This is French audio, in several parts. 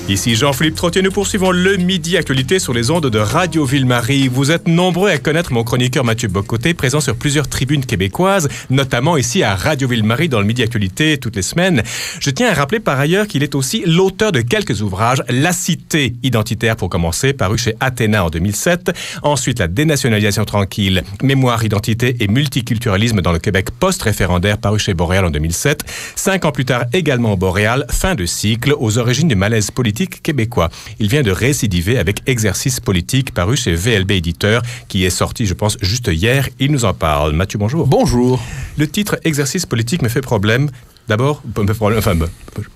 Ici Jean-Philippe Trottier, nous poursuivons le Midi Actualité sur les ondes de Radio Ville-Marie. Vous êtes nombreux à connaître mon chroniqueur Mathieu Bock-Côté, présent sur plusieurs tribunes québécoises, notamment ici à Radio Ville-Marie dans le Midi Actualité toutes les semaines. Je tiens à rappeler par ailleurs qu'il est aussi l'auteur de quelques ouvrages. La Cité identitaire pour commencer, paru chez Athéna en 2007. Ensuite, La dénationalisation tranquille, Mémoire, identité et multiculturalisme dans le Québec post-référendaire, paru chez Boréal en 2007. 5 ans plus tard, également au Boréal, Fin de cycle, aux origines du malaise politique québécois. Il vient de récidiver avec Exercice politique, paru chez VLB Éditeur, qui est sorti, je pense, juste hier. Il nous en parle. Mathieu, bonjour. Bonjour. Le titre Exercice politique me fait problème. D'abord, me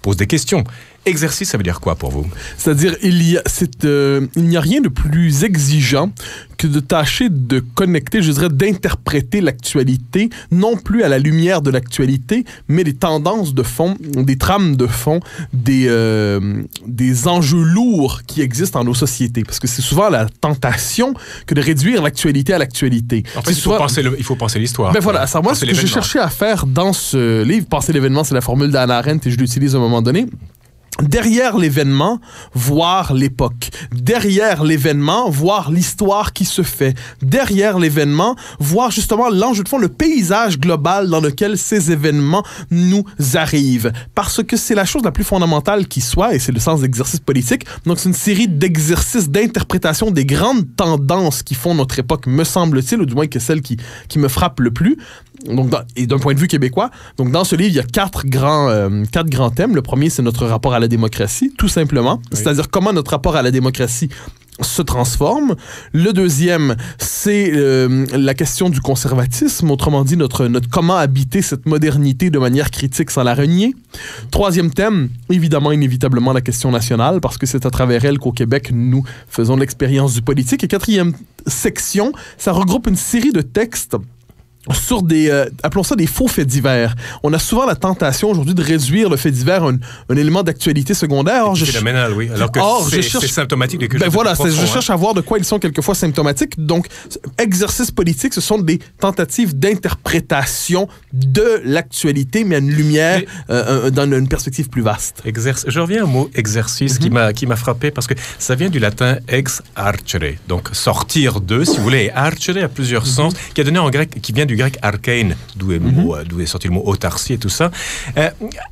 pose des questions. Exercice, ça veut dire quoi pour vous? C'est-à-dire, il n'y a rien de plus exigeant que de tâcher de connecter, je dirais, d'interpréter l'actualité, non plus à la lumière de l'actualité, mais des tendances de fond, des trames de fond, des enjeux lourds qui existent dans nos sociétés. Parce que c'est souvent la tentation que de réduire l'actualité à l'actualité. En fait, il faut penser l'histoire. Ben voilà, c'est moi ce que j'ai cherché à faire dans ce livre. Penser l'événement, c'est la formule d'Hannah Arendt et je l'utilise à un moment donné. Derrière l'événement, voir l'époque. Derrière l'événement, voir l'histoire qui se fait. Derrière l'événement, voir justement l'enjeu de fond, le paysage global dans lequel ces événements nous arrivent. Parce que c'est la chose la plus fondamentale qui soit, et c'est le sens d'exercice politique. Donc, c'est une série d'exercices d'interprétation des grandes tendances qui font notre époque, me semble-t-il, ou du moins que celle qui me frappe le plus. Donc, et d'un point de vue québécois, donc dans ce livre, il y a quatre grands thèmes. Le premier, c'est notre rapport à la démocratie, tout simplement. Oui. C'est-à-dire comment notre rapport à la démocratie se transforme. Le deuxième, c'est la question du conservatisme, autrement dit, notre comment habiter cette modernité de manière critique sans la renier. Troisième thème, évidemment, inévitablement, la question nationale, parce que c'est à travers elle qu'au Québec, nous faisons l'expérience du politique. Et quatrième section, ça regroupe une série de textes sur appelons ça des faux faits divers. On a souvent la tentation aujourd'hui de réduire le fait divers à un élément d'actualité secondaire. C'est phénoménal, oui. Alors que c'est symptomatique de quelque chose. Voilà, je cherche à voir de quoi ils sont quelquefois symptomatiques. Donc, exercice politique, ce sont des tentatives d'interprétation de l'actualité, mais à une lumière, dans une perspective plus vaste. Je reviens au mot exercice qui m'a frappé parce que ça vient du latin ex archere, donc sortir de, si vous voulez. Et archere a plusieurs sens, qui a donné en grec, qui vient du grec arcane, d'où est sorti le mot autarcie et tout ça.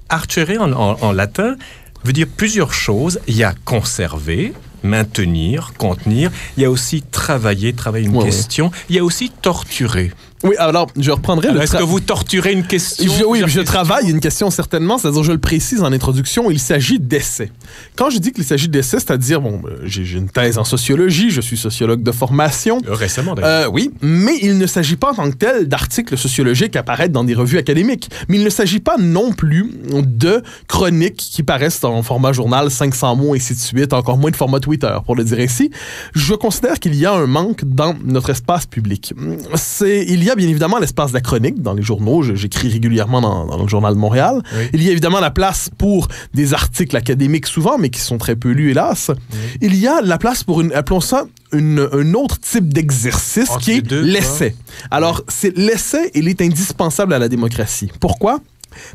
Archere en latin veut dire plusieurs choses. Il y a conserver, maintenir, contenir. Il y a aussi travailler une question. Il y a aussi torturer. Oui, alors, je reprendrai alors, est-ce que vous torturez une question? Je travaille une question, certainement. C'est-à-dire, je le précise en introduction, il s'agit d'essais. Quand je dis qu'il s'agit d'essais, c'est-à-dire, j'ai une thèse en sociologie, je suis sociologue de formation. Récemment, d'ailleurs. Oui, mais il ne s'agit pas en tant que tel d'articles sociologiques à apparaître dans des revues académiques. Mais il ne s'agit pas non plus de chroniques qui paraissent en format journal, 500 mots, et ainsi de suite, encore moins de format Twitter, pour le dire ainsi. Je considère qu'il y a un manque dans notre espace public. Il y a bien évidemment l'espace de la chronique dans les journaux. J'écris régulièrement dans le Journal de Montréal. Oui. Il y a évidemment la place pour des articles académiques souvent, mais qui sont très peu lus, hélas. Oui. Il y a la place pour appelons ça, un autre type d'exercice qui est l'essai. Alors, l'essai, il est indispensable à la démocratie. Pourquoi?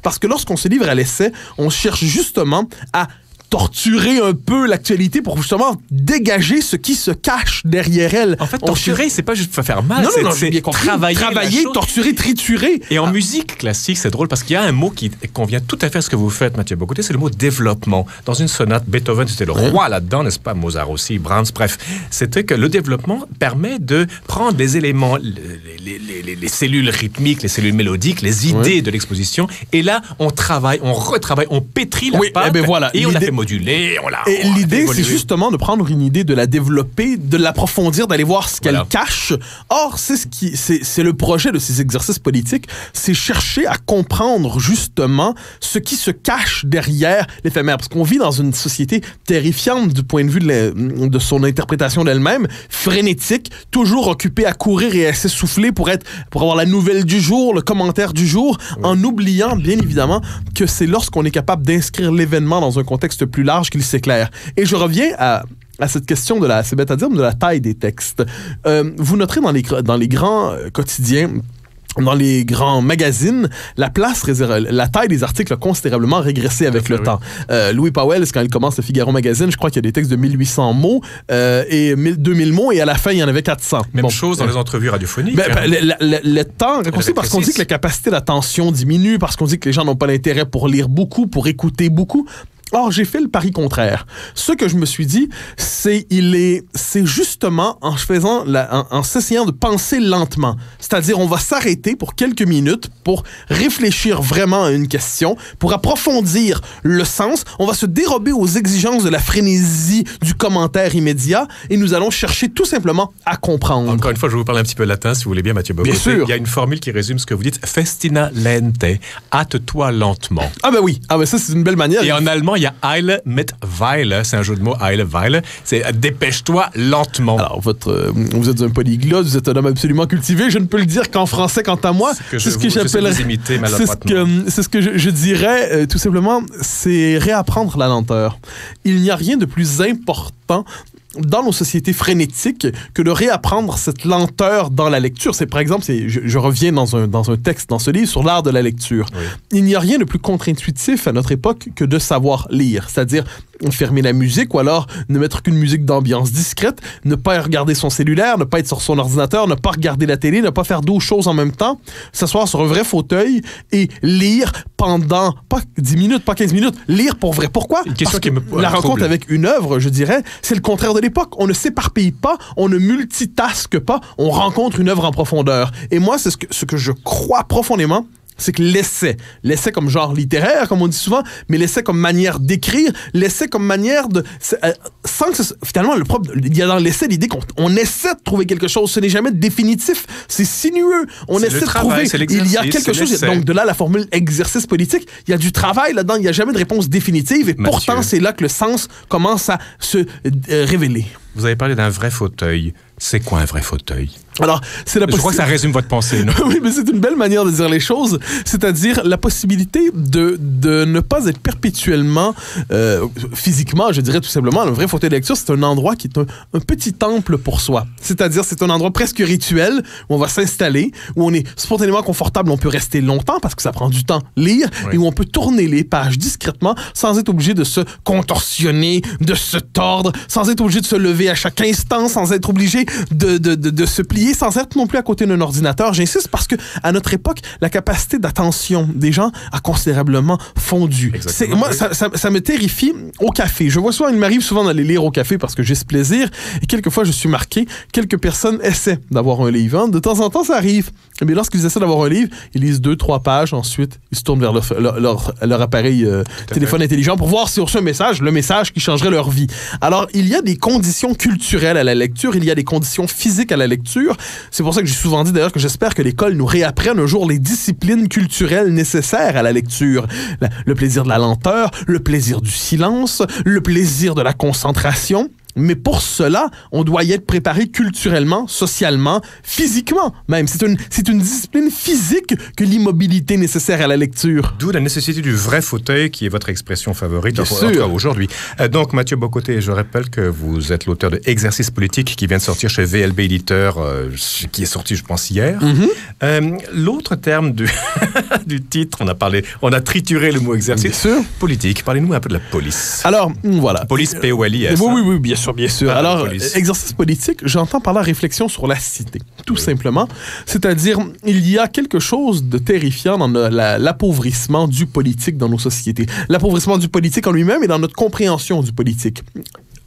Parce que lorsqu'on se livre à l'essai, on cherche justement à torturer un peu l'actualité pour justement dégager ce qui se cache derrière elle. En fait, torturer, c'est pas juste faire mal, c'est bien compris. Travailler, torturer, triturer. Et en musique classique, c'est drôle parce qu'il y a un mot qui convient tout à fait à ce que vous faites, Mathieu Bock-Côté, c'est le mot développement. Dans une sonate, Beethoven, c'était le roi là-dedans, n'est-ce pas? Mozart aussi, Brahms, bref. C'était que le développement permet de prendre des éléments, les cellules rythmiques, les cellules mélodiques, les idées de l'exposition, et là, on travaille, on retravaille, on pétrit la pâte, et on la fait moduler, Et l'idée, c'est justement de prendre une idée, de la développer, de l'approfondir, d'aller voir ce qu'elle cache. Or, c'est le projet de ces exercices politiques, c'est chercher à comprendre justement ce qui se cache derrière l'éphémère. Parce qu'on vit dans une société terrifiante du point de vue de son interprétation d'elle-même, frénétique, toujours occupée à courir et à s'essouffler pour avoir la nouvelle du jour, le commentaire du jour, en oubliant bien évidemment que c'est lorsqu'on est capable d'inscrire l'événement dans un contexte plus large qu'il s'éclaire. Et je reviens à cette question c'est bête à dire, de la taille des textes. Vous noterez dans les grands quotidiens dans les grands magazines, la taille des articles a considérablement régressé avec le temps. Louis Powell, quand il commence le Figaro Magazine, je crois qu'il y a des textes de 1800 mots et 2000 mots, et à la fin, il y en avait 400. Même chose dans les entrevues radiophoniques. Le temps raccourci parce qu'on dit que la capacité d'attention diminue, parce qu'on dit que les gens n'ont pas l'intérêt pour lire beaucoup, pour écouter beaucoup. Or, j'ai fait le pari contraire. Ce que je me suis dit, c'est justement en s'essayant de penser lentement. C'est-à-dire, on va s'arrêter pour quelques minutes pour réfléchir vraiment à une question, pour approfondir le sens. On va se dérober aux exigences de la frénésie du commentaire immédiat et nous allons chercher tout simplement à comprendre. Encore une fois, je vais vous parler un petit peu latin, si vous voulez bien, Mathieu Bocoté. Bien sûr. Il y a une formule qui résume ce que vous dites. Festina lente. Hâte-toi lentement. Ah ben oui. Ah ben ça, c'est une belle manière. Et en allemand, il y a Eile mit Weile, c'est un jeu de mots, Eile, Weile, c'est dépêche-toi lentement. Alors, vous êtes un polyglotte, vous êtes un homme absolument cultivé, je ne peux le dire qu'en français quant à moi. C'est ce que j'appellerais... C'est ce que je dirais, tout simplement, c'est réapprendre la lenteur. Il n'y a rien de plus important dans nos sociétés frénétiques que de réapprendre cette lenteur dans la lecture. C'est par exemple, je reviens dans un texte, dans ce livre, sur l'art de la lecture. Oui. Il n'y a rien de plus contre-intuitif à notre époque que de savoir lire. C'est-à-dire fermer la musique ou alors ne mettre qu'une musique d'ambiance discrète, ne pas regarder son cellulaire, ne pas être sur son ordinateur, ne pas regarder la télé, ne pas faire 12 choses en même temps, s'asseoir sur un vrai fauteuil et lire pendant, pas 10 minutes, pas 15 minutes, lire pour vrai. Pourquoi? Parce que la rencontre avec une œuvre, je dirais, c'est le contraire de l'époque. On ne s'éparpille pas, on ne multitasque pas, on rencontre une œuvre en profondeur. Et moi, c'est ce que je crois profondément, c'est que l'essai comme genre littéraire, comme on dit souvent, mais l'essai comme manière d'écrire, l'essai comme manière de... sans que finalement, il y a dans l'essai l'idée qu'on essaie de trouver quelque chose. Ce n'est jamais définitif, c'est sinueux. On essaie de trouver. Il y a quelque chose. Donc de là, la formule exercice politique, il y a du travail là-dedans, il n'y a jamais de réponse définitive et pourtant, c'est là que le sens commence à se révéler. Vous avez parlé d'un vrai fauteuil. C'est quoi un vrai fauteuil? Alors, c'est la Je crois que ça résume votre pensée, non? Oui, mais c'est une belle manière de dire les choses. C'est-à-dire la possibilité de ne pas être perpétuellement, physiquement, je dirais tout simplement, un vrai fauteuil de lecture, c'est un endroit qui est un petit temple pour soi. C'est-à-dire, c'est un endroit presque rituel où on va s'installer, où on est spontanément confortable, on peut rester longtemps parce que ça prend du temps lire, oui. Et où on peut tourner les pages discrètement sans être obligé de se contorsionner, de se tordre, sans être obligé de se lever à chaque instant, sans être obligé de se plier, sans être non plus à côté d'un ordinateur. J'insiste parce que à notre époque, la capacité d'attention des gens a considérablement fondu. Moi, ça me terrifie au café. Je vois souvent, il m'arrive souvent d'aller lire au café parce que j'ai ce plaisir et quelquefois, je suis marqué, quelques personnes essaient d'avoir un livre. Hein. De temps en temps, ça arrive. Mais lorsqu'ils essaient d'avoir un livre, ils lisent 2-3 pages, ensuite, ils se tournent vers leur appareil téléphone intelligent pour voir si on reçoit un message, le message qui changerait leur vie. Alors, il y a des conditions culturelles à la lecture, il y a des conditions physiques à la lecture. C'est pour ça que j'ai souvent dit d'ailleurs que j'espère que l'école nous réapprenne un jour les disciplines culturelles nécessaires à la lecture. Le plaisir de la lenteur, le plaisir du silence, le plaisir de la concentration. Mais pour cela, on doit y être préparé culturellement, socialement, physiquement même. C'est une discipline physique que l'immobilité nécessaire à la lecture. D'où la nécessité du vrai fauteuil qui est votre expression favorite aujourd'hui. Donc, Mathieu Bocoté, je rappelle que vous êtes l'auteur de Exercice politique qui vient de sortir chez VLB Éditeur, qui est sorti, je pense, hier. Mm-hmm. L'autre terme du titre, on a trituré le mot exercice. Politique. Parlez-nous un peu de la police. Alors, voilà. Police P-O-L-I-S. Oui, bien sûr. Alors, exercice politique, j'entends par là réflexion sur la cité, tout simplement. C'est-à-dire, il y a quelque chose de terrifiant dans l'appauvrissement du politique dans nos sociétés. L'appauvrissement du politique en lui-même et dans notre compréhension du politique.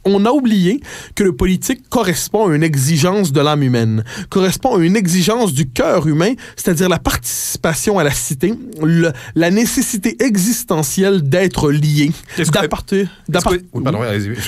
On a oublié que le politique correspond à une exigence de l'âme humaine, correspond à une exigence du cœur humain, c'est-à-dire la participation à la cité, la nécessité existentielle d'être lié,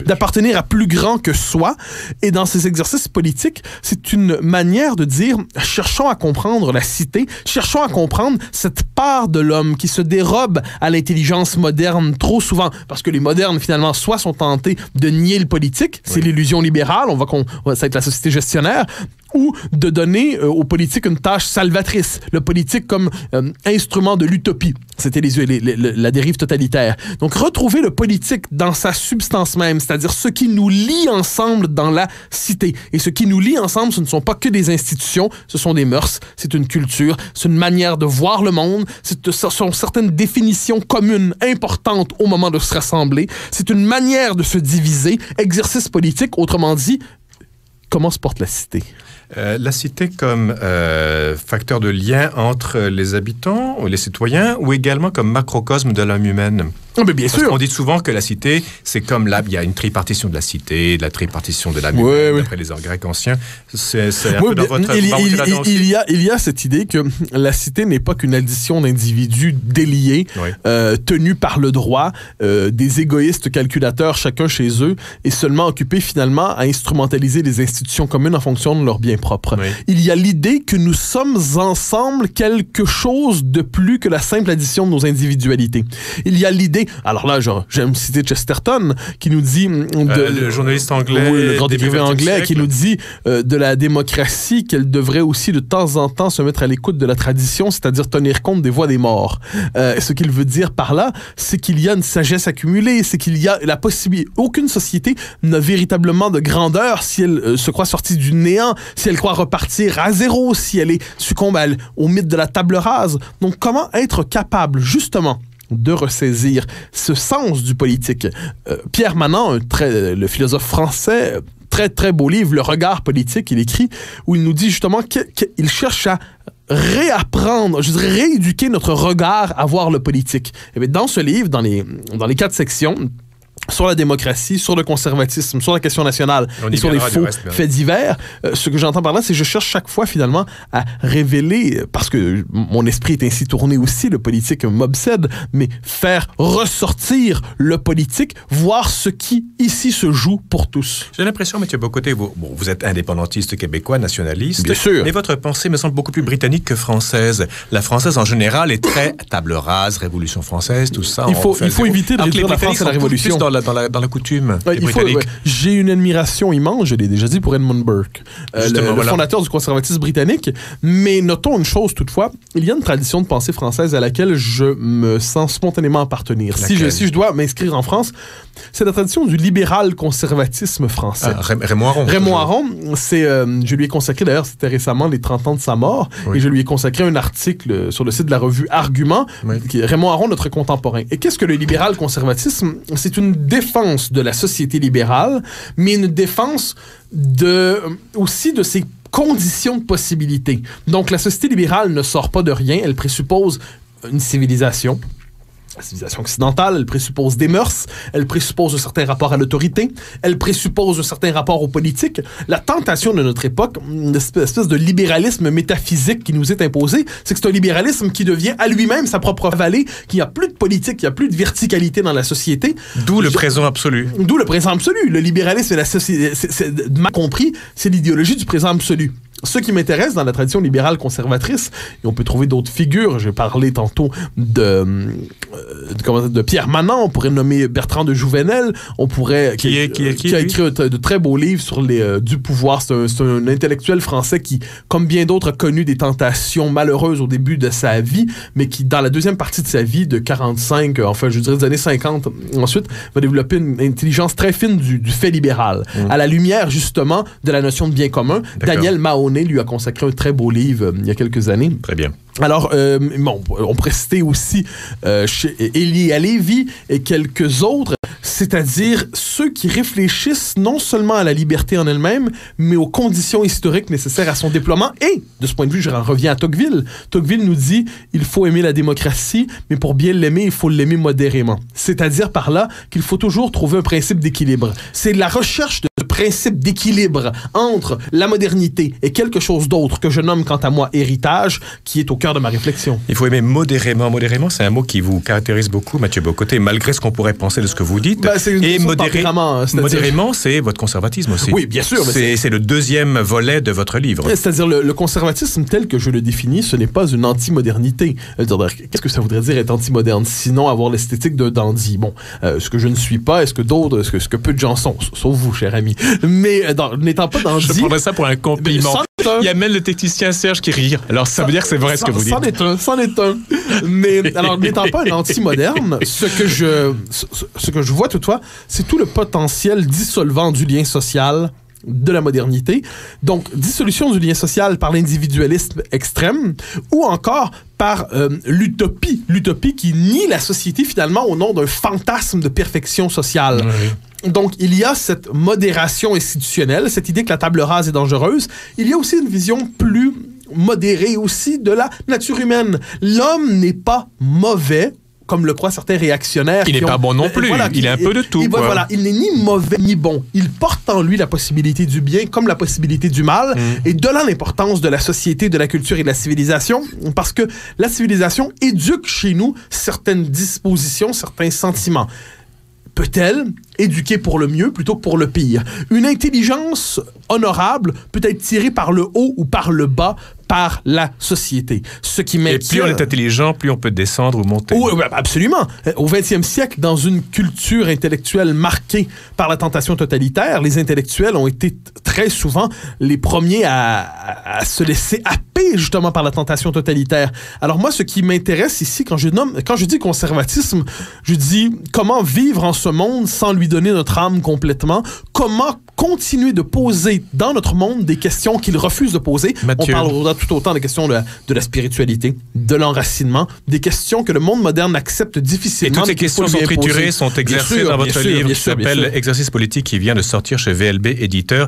d'appartenir à plus grand que soi. Et dans ces exercices politiques, c'est une manière de dire, cherchons à comprendre la cité, cherchons à comprendre cette part de l'homme qui se dérobe à l'intelligence moderne trop souvent, parce que les modernes, finalement, soit sont tentés de nier le politique, c'est l'illusion libérale, ça va être la société gestionnaire, ou de donner aux politiques une tâche salvatrice, le politique comme instrument de l'utopie. C'était la dérive totalitaire. Donc, retrouver le politique dans sa substance même, c'est-à-dire ce qui nous lie ensemble dans la cité. Et ce qui nous lie ensemble, ce ne sont pas que des institutions, ce sont des mœurs, c'est une culture, c'est une manière de voir le monde, ce sont certaines définitions communes importantes au moment de se rassembler, c'est une manière de se diviser, exercice politique, autrement dit, comment se porte la cité? La cité comme facteur de lien entre les habitants, les citoyens, ou également comme macrocosme de l'âme humaine? Mais bien sûr. On dit souvent que la cité, c'est comme il y a une tripartition de la cité, de la tripartition de l'âme humaine, après les Grecs anciens. C'est un peu dans votre... Il y a cette idée que la cité n'est pas qu'une addition d'individus déliés, tenus par le droit, des égoïstes calculateurs chacun chez eux, et seulement occupés finalement à instrumentaliser les institutions communes en fonction de leurs biens propres. Oui. Il y a l'idée que nous sommes ensemble quelque chose de plus que la simple addition de nos individualités. Il y a l'idée, alors là, j'aime citer Chesterton, qui nous dit... le journaliste anglais, le grand écrivain anglais, qui nous dit de la démocratie qu'elle devrait aussi de temps en temps se mettre à l'écoute de la tradition, c'est-à-dire tenir compte des voix des morts. Ce qu'il veut dire par là, c'est qu'il y a une sagesse accumulée, c'est qu'il y a la possibilité... Aucune société n'a véritablement de grandeur si elle se croit sortie du néant, si elle croit repartir à zéro, si elle succombe au mythe de la table rase. Donc, comment être capable, justement, de ressaisir ce sens du politique? Pierre Manant, le philosophe français, très, très beau livre, Le regard politique, il écrit, où il nous dit justement qu'il cherche à réapprendre, je dirais rééduquer notre regard à voir le politique. Et bien, dans ce livre, dans les 4 sections, sur la démocratie, sur le conservatisme, sur la question nationale et sur les faux faits divers. Ce que j'entends par là, c'est que je cherche chaque fois finalement à révéler, parce que mon esprit est ainsi tourné aussi, le politique m'obsède, mais faire ressortir le politique, voir ce qui ici se joue pour tous. J'ai l'impression, Mathieu Bock-Côté, vous êtes indépendantiste québécois, nationaliste. Bien sûr. Mais votre pensée me semble beaucoup plus britannique que française. La française, en général, est très table rase, Révolution française, tout ça. Il faut éviter de réduire la France à la Révolution. Dans la coutume des Britanniques. J'ai une admiration immense, je l'ai déjà dit, pour Edmund Burke, le fondateur du conservatisme britannique. Mais notons une chose toutefois, il y a une tradition de pensée française à laquelle je me sens spontanément appartenir. Si je dois m'inscrire en France, c'est la tradition du libéral-conservatisme français. Raymond Aron. Raymond Aron, je lui ai consacré, d'ailleurs, c'était récemment les 30 ans de sa mort, et je lui ai consacré un article sur le site de la revue Argument, qui est Raymond Aron, notre contemporain. Et qu'est-ce que le libéral-conservatisme? C'est une défense de la société libérale, mais une défense aussi de ses conditions de possibilité. Donc, la société libérale ne sort pas de rien, elle présuppose une civilisation. La civilisation occidentale, elle présuppose des mœurs, elle présuppose un certain rapport à l'autorité, elle présuppose un certain rapport aux politiques. La tentation de notre époque, une espèce de libéralisme métaphysique qui nous est imposé, c'est que c'est un libéralisme qui devient à lui-même sa propre vallée, qu'il n'y a plus de politique, qu'il n'y a plus de verticalité dans la société. D'où le présent absolu. D'où le présent absolu. Le libéralisme et la société, mal compris, c'est l'idéologie du présent absolu. Ce qui m'intéresse dans la tradition libérale conservatrice, et on peut trouver d'autres figures, j'ai parlé tantôt de Pierre Manant, on pourrait nommer Bertrand de Jouvenel, on pourrait... Qui a écrit de très beaux livres sur du pouvoir. C'est un intellectuel français qui, comme bien d'autres, a connu des tentations malheureuses au début de sa vie, mais qui, dans la deuxième partie de sa vie, de 45, enfin, je dirais des années 50, ensuite, va développer une intelligence très fine du fait libéral, à la lumière, justement, de la notion de bien commun. Daniel Mahoney lui a consacré un très beau livre il y a quelques années. Très bien. Alors, on pourrait citer aussi Élie Halévy et quelques autres, c'est-à-dire ceux qui réfléchissent non seulement à la liberté en elle-même, mais aux conditions historiques nécessaires à son déploiement. Et, de ce point de vue, je reviens à Tocqueville. Tocqueville nous dit « Il faut aimer la démocratie, mais pour bien l'aimer, il faut l'aimer modérément. » C'est-à-dire par là qu'il faut toujours trouver un principe d'équilibre. C'est la recherche de principe d'équilibre entre la modernité et quelque chose d'autre que je nomme quant à moi héritage, qui est au cœur de ma réflexion. Il faut aimer modérément. Modérément, c'est un mot qui vous caractérise beaucoup, Mathieu Bock-Côté, malgré ce qu'on pourrait penser de ce que vous dites. Et modérément, c'est votre conservatisme aussi. Oui, bien sûr. C'est le deuxième volet de votre livre. C'est-à-dire, le conservatisme tel que je le définis, ce n'est pas une anti-modernité. Qu'est-ce que ça voudrait dire être anti-moderne, sinon avoir l'esthétique d'un dandy? Bon, ce que je ne suis pas, est-ce que d'autres, ce que peu de gens sont, sauf vous, cher ami. Mais n'étant pas dandy... Je prendrais ça pour un compliment. Il y a même le technicien Serge qui rit. Alors, ça veut dire que c'est vrai ce que vous dites. C'en est un. Mais, alors, n'étant pas un anti-moderne, ce que je vois toutefois, c'est tout le potentiel dissolvant du lien social de la modernité. Donc, dissolution du lien social par l'individualisme extrême ou encore par l'utopie. L'utopie qui nie la société finalement au nom d'un fantasme de perfection sociale. Oui. Donc, il y a cette modération institutionnelle, cette idée que la table rase est dangereuse. Il y a aussi une vision plus modérée aussi de la nature humaine. L'homme n'est pas mauvais, comme le croient certains réactionnaires. Il n'est pas bon non plus. Voilà, il est un peu de tout. Voilà, il n'est ni mauvais ni bon. Il porte en lui la possibilité du bien comme la possibilité du mal. Et de là l'importance de la société, de la culture et de la civilisation, parce que la civilisation éduque chez nous certaines dispositions, certains sentiments. Peut-elle éduquer pour le mieux plutôt que pour le pire? Une intelligence honorable peut être tirée par le haut ou par le bas par la société. Ce qui Et plus on est intelligent, plus on peut descendre ou monter. Oui, absolument. Au 20e siècle, dans une culture intellectuelle marquée par la tentation totalitaire, les intellectuels ont été très souvent les premiers à se laisser happer justement par la tentation totalitaire. Alors moi, ce qui m'intéresse ici, quand je dis conservatisme, je dis comment vivre en ce monde sans lui donner notre âme complètement, comment continuer de poser dans notre monde des questions qu'il refuse de poser. Mathieu. On parle tout autant des questions de la spiritualité, de l'enracinement, des questions que le monde moderne accepte difficilement. Et toutes ces questions sont triturées, sont exercées dans votre livre qui s'appelle Exercice politique, qui vient de sortir chez VLB Éditeur.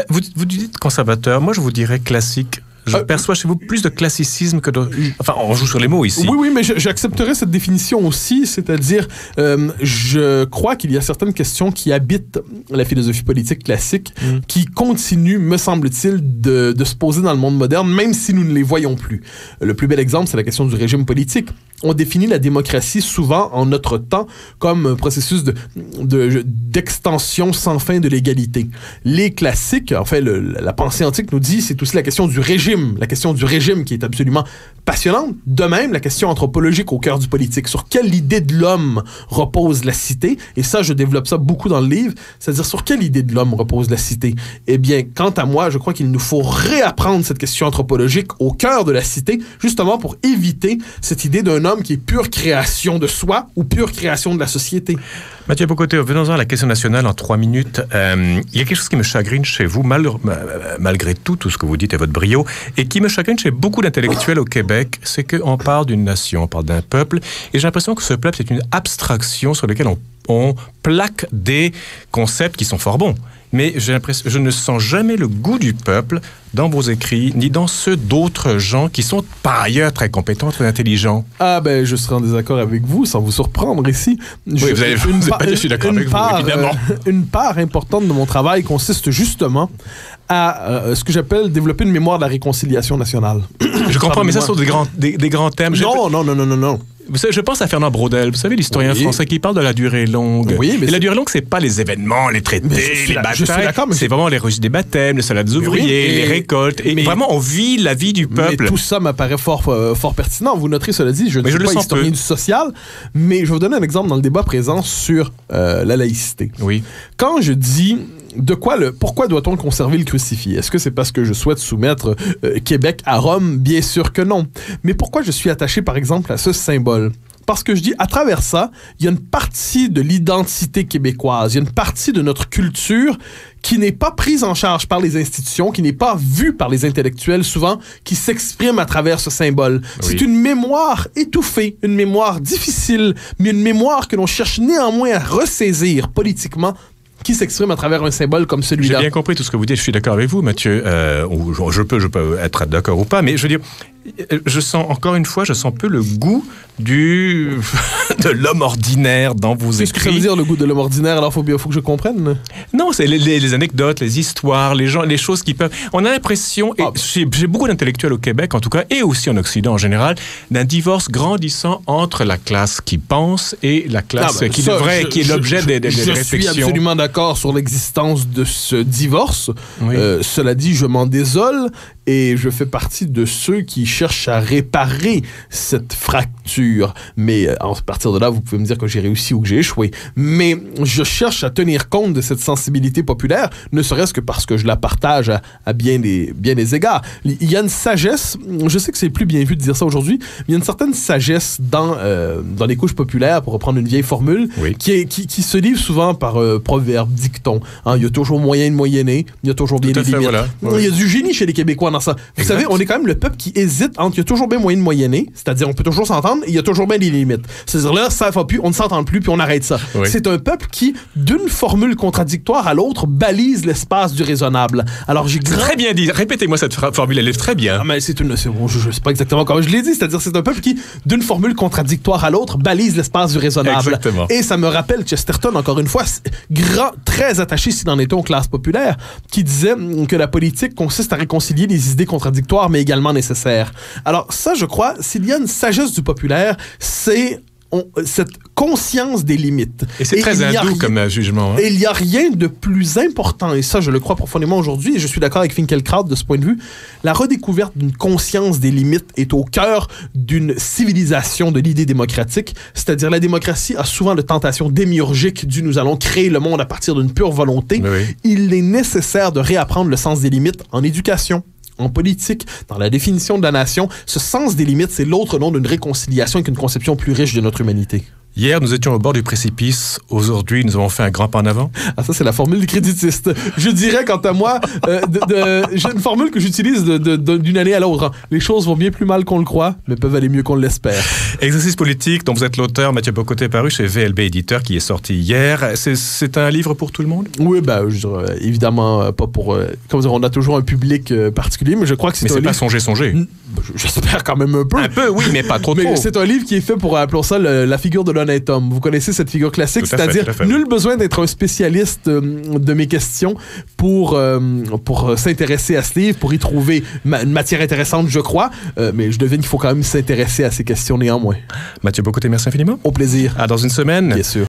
Vous dites conservateur, moi je vous dirais classique. Je perçois chez vous plus de classicisme que de... Enfin, on joue sur les mots ici. Oui, mais j'accepterais cette définition aussi, c'est-à-dire, je crois qu'il y a certaines questions qui habitent la philosophie politique classique, qui continuent, me semble-t-il, de se poser dans le monde moderne, même si nous ne les voyons plus. Le plus bel exemple, c'est la question du régime politique. On définit la démocratie souvent en notre temps comme un processus d'extension sans fin de l'égalité. Les classiques, en fait, la pensée antique nous dit, c'est aussi la question du régime qui est absolument passionnante. De même, la question anthropologique au cœur du politique. Sur quelle idée de l'homme repose la cité? Et ça, je développe ça beaucoup dans le livre. C'est-à-dire, sur quelle idée de l'homme repose la cité? Eh bien, quant à moi, je crois qu'il nous faut réapprendre cette question anthropologique au cœur de la cité, justement pour éviter cette idée d'un homme qui est pure création de soi ou pure création de la société. Mathieu Bock-Côté, venons-en à la question nationale en 3 minutes. Il y a quelque chose qui me chagrine chez vous, malgré tout ce que vous dites et votre brio, et qui me chagrine chez beaucoup d'intellectuels au Québec, c'est qu'on parle d'une nation, on parle d'un peuple, et j'ai l'impression que ce peuple est une abstraction sur laquelle on plaque des concepts qui sont fort bons. Mais je ne sens jamais le goût du peuple dans vos écrits, ni dans ceux d'autres gens qui sont par ailleurs très compétents, très intelligents. Ah ben, je serai en désaccord avec vous, sans vous surprendre ici. Oui, vous n'allez pas dire je suis d'accord avec vous, évidemment. Une part importante de mon travail consiste justement à ce que j'appelle développer une mémoire de la réconciliation nationale. Je comprends, mais ça sont des grands thèmes. Non. Vous savez, je pense à Fernand Braudel, vous savez, l'historien français qui parle de la durée longue. Oui, mais la durée longue, c'est pas les événements, les traités, les batailles. C'est vraiment les reçus des baptêmes, les salades des ouvriers, les récoltes. Et vraiment, on vit la vie du peuple. Mais tout ça m'apparaît fort pertinent. Vous noterez, cela dit, je ne suis pas historien du social, mais je vais vous donner un exemple dans le débat présent sur la laïcité. Oui. Quand je dis pourquoi doit-on conserver le crucifix? Est-ce que c'est parce que je souhaite soumettre Québec à Rome? Bien sûr que non. Mais pourquoi je suis attaché, par exemple, à ce symbole? Parce que je dis, à travers ça, il y a une partie de l'identité québécoise, il y a une partie de notre culture qui n'est pas prise en charge par les institutions, qui n'est pas vue par les intellectuels souvent, qui s'exprime à travers ce symbole. Oui. C'est une mémoire étouffée, une mémoire difficile, mais une mémoire que l'on cherche néanmoins à ressaisir politiquement, qui s'exprime à travers un symbole comme celui-là. J'ai bien compris tout ce que vous dites. Je suis d'accord avec vous, Mathieu. Je peux être d'accord ou pas, mais je veux dire, je sens peu le goût de l'homme ordinaire dans vos écrits. Qu'est-ce que ça veut dire, le goût de l'homme ordinaire? Alors, faut que je comprenne. Non, c'est les anecdotes, les histoires, les choses qui peuvent... On a l'impression, j'ai beaucoup d'intellectuels au Québec, en tout cas, et aussi en Occident en général, d'un divorce grandissant entre la classe qui pense et la classe qui est l'objet des réflexions. Je suis absolument d'accord sur l'existence de ce divorce. Oui. Cela dit, je m'en désole et je fais partie de ceux qui cherche à réparer cette fracture. Mais à partir de là, vous pouvez me dire que j'ai réussi ou que j'ai échoué. Mais je cherche à tenir compte de cette sensibilité populaire, ne serait-ce que parce que je la partage à bien des égards. Il y a une sagesse, je sais que c'est plus bien vu de dire ça aujourd'hui, mais il y a une certaine sagesse dans les couches populaires, pour reprendre une vieille formule, oui, qui se livre souvent par proverbes, dictons. Hein, il y a toujours moyen de moyenner, il y a toujours bien des limites. Voilà. Il y a du génie chez les Québécois dans ça. Vous Exact. savez, on est quand même le peuple qui hésite entre il y a toujours bien moyen de moyenner, c'est-à-dire on peut toujours s'entendre, et il y a toujours bien des limites. C'est-à-dire là, ça va plus, on ne s'entend plus, puis on arrête ça. Oui. C'est un peuple qui, d'une formule contradictoire à l'autre, balise l'espace du raisonnable. Alors j'ai C'est très bien dit. Répétez-moi cette formule, elle est très bien. ah, mais c'est bon, je sais pas exactement comment je l'ai dit, c'est-à-dire c'est un peuple qui, d'une formule contradictoire à l'autre, balise l'espace du raisonnable. Exactement. Et ça me rappelle Chesterton, encore une fois, grand, très attaché, s'il en était, aux classes populaires, qui disait que la politique consiste à réconcilier des idées contradictoires, mais également nécessaires. Alors ça, je crois, s'il y a une sagesse du populaire, c'est cette conscience des limites. Et c'est très hindou comme jugement. Hein? Et il n'y a rien de plus important, et ça je le crois profondément aujourd'hui, et je suis d'accord avec Finkielkraut de ce point de vue, la redécouverte d'une conscience des limites est au cœur d'une civilisation de l'idée démocratique, c'est-à-dire la démocratie a souvent la tentation démiurgique du « nous allons créer le monde à partir d'une pure volonté ». Oui. Il est nécessaire de réapprendre le sens des limites en éducation, en politique, dans la définition de la nation. Ce sens des limites, c'est l'autre nom d'une réconciliation avec une conception plus riche de notre humanité. Hier, nous étions au bord du précipice. Aujourd'hui, nous avons fait un grand pas en avant. Ah, ça, c'est la formule du créditiste. Je dirais, quant à moi, j'ai une formule que j'utilise d'une année à l'autre. Hein. Les choses vont bien plus mal qu'on le croit, mais peuvent aller mieux qu'on l'espère. Exercice politique, dont vous êtes l'auteur, Mathieu Bock-Côté, paru chez VLB Éditeur, qui est sorti hier. C'est un livre pour tout le monde? Oui, ben, je dirais, évidemment, pas pour... comment dire, on a toujours un public particulier, mais je crois que c'est un livre... Mais c'est pas songer. J'espère quand même un peu. Un peu, oui, mais pas trop. Mais c'est un livre qui est fait pour, appelons ça, la figure de l'honnête homme. Vous connaissez cette figure classique, Tout à fait, c'est-à-dire nul besoin d'être un spécialiste de mes questions pour s'intéresser à ce livre, pour y trouver une matière intéressante, je crois. Mais je devine qu'il faut quand même s'intéresser à ces questions néanmoins. Mathieu Bock-Côté, merci infiniment. Au plaisir. À dans une semaine. Bien sûr.